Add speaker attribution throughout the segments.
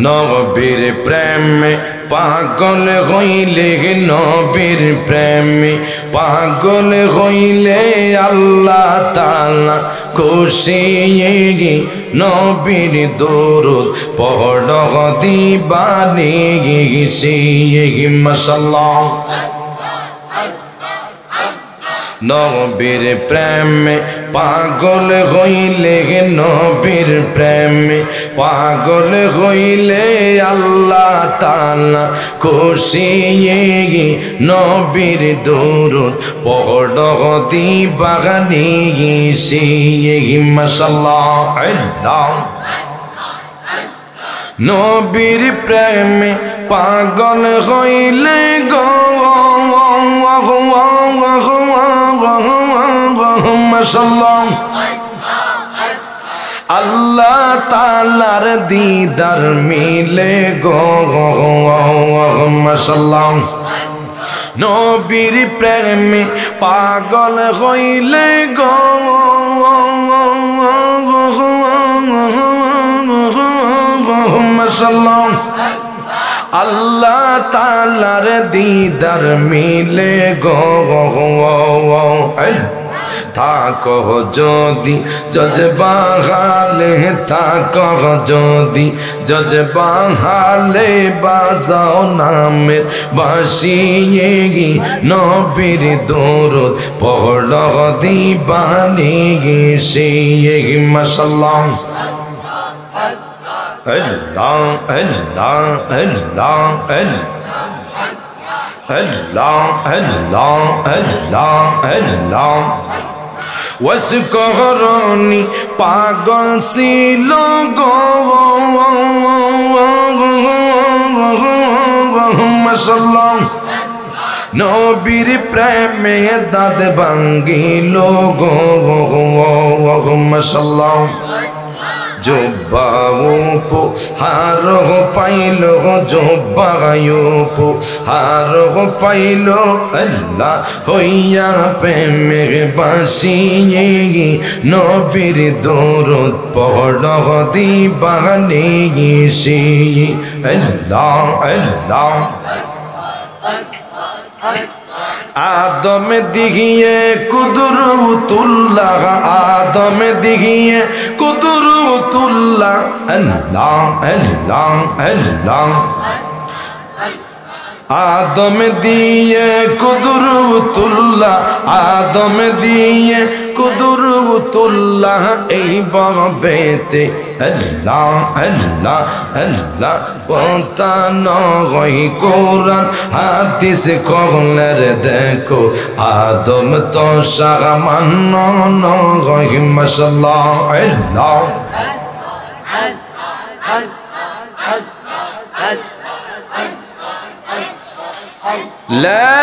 Speaker 1: নবীর প্রেমে পাগল হইলে, নবীর প্রেমে পাগল হইলে আল্লাহ তাআলা খুশি। নবীর দরুদ পড় দিবানি মাশাআল্লাহ। নবীর প্রেমে পাগল হইলে, নবীর প্রেমে পাগল হইলে আল্লাহ তাআলা খুশি। নবীর দরুদ পড় দিবানি মাশাআল্লাহ। আল্লাহ নবীর প্রেমে পাগল হইলে গো মাশাআল্লাহ আল্লাহ তাআলার দিদার মিলে গো মাশাআল্লাহ। নবীর প্রেমে পাগল হইলে গো মাশাআল্লাহ আল্লাহ তাআলার দিদার মিলে গো। থাকো যদি জজবা হালে, থাকো যদি জজবা হালে, বাজাও নামের বাঁশি। নবীর দরুদ পড় দিবানি মাশাআল্লাহ। আল্লাহ আল্লাহ আল্লাহ আল্লাহ আল্লাহ আল্লাহ আল্লাহ ওয়াসকরনি পাগল ছিল গো মাশাআল্লাহ। নবীর প্রেমে দাঁত ভাঙ্গিল গো মাশাআল্লাহ। জব্বাউপো হার পাইল, জব্বাউপো হার পাইল আল্লাহ হইয়া প্রেমের বাঁশি। নবীর দরুদ পড় দিবানি আল্লাহ আল্লাহ। আদম দিঘিয়ে কুদরতুল্লাহ, আদম দিঘিয়ে কুদরতুল্লাহ আল্লাহ আল্লাহ আল্লাহ। আদম দিয়ে কুদরতুল্লাহ, আদম দিয়ে কুদরতুল্লাহ এই বাবেতে আল্লাহ আল্লাহ আল্লাহ। পতান গই কোরআন হাদিস কহলের দেখো, আদম তো সামান গই মাশাআল্লাহ। আল্লাহ লা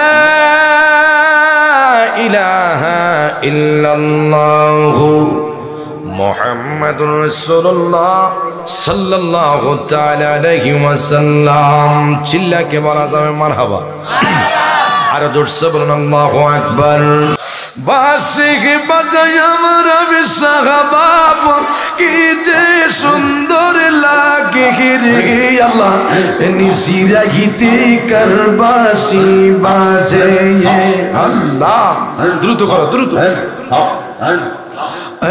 Speaker 1: ইলাহা ইল্লাল্লাহু মুহাম্মাদুর রাসূলুল্লাহ সাল্লাল্লাহু তাআলা আলাইহি ওয়াসাল্লাম। চিল্লাকে বলা যাবে মারহাবা। আর জোরসে বলুন আল্লাহু আকবার। বাঁশি বাজায় আমার সাহাবাব, কি যে সুন্দর লাগে রে আল্লাহ। নিশিরাগিতে কার বাঁশি বাজে আল্লাহ। দ্রুত করো দ্রুত।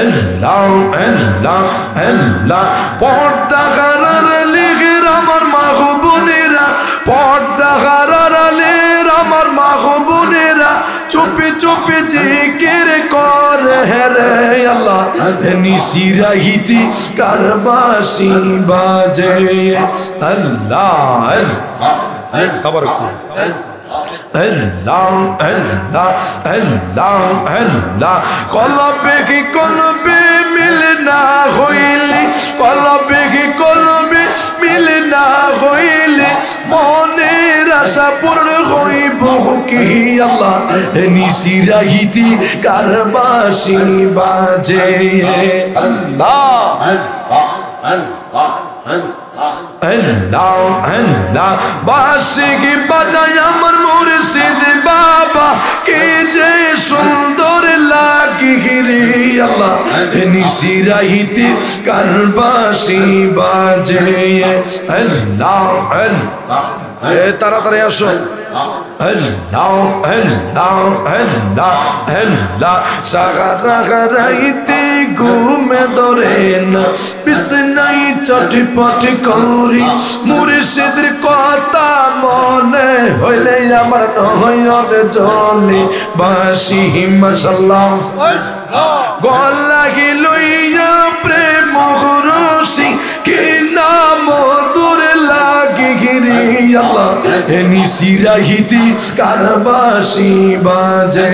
Speaker 1: আল্লাহ আল্লাহ আল্লাহ। পর্দা হারার লেগের আমার মা বোনেরা, পর্দা হারার লেগের আমার মা বোনেরা চুপে চুপে জিকির করে রে আল্লাহ। নিশিরাগিতে কার বাঁশি বাজে আল্লাহ। তাবারক আল্লাহ আল্লাহ আল্লাহ আল্লাহ। কলবে কি কলবে মিল না হইলে, কলবে কি কলবে মিল না হইলে মনের আশা পূর্ণ হইব কি আল্লাহ। নিশিরাগিতে কার বাঁশি বাজে আল্লাহ আল্লাহ আল্লাহ। বাঁশি বাজায় আমার মুর্শিদ বাবা, কি যে সুন্দর লাগি রে আল্লাহ নিশিরাইতে কারবাসি বাজে আল্লাহ আল্লাহ তাড়াতাড়ি আসো আল্লাহ আল্লাহ আল্লাহ আল্লাহ সাগারা গারাইতে ঘুমে ধরে না বিছনাই চটপট করি মুর্শিদের কথা মনে হইলে আমার নয়নে জলে বাসি মাশাআল্লাহ গলাহি লইয়া প্রেম রসি কি নাম দূর লাগি রে আল্লাহ নিশিরাহিতি কারবাসি বাজে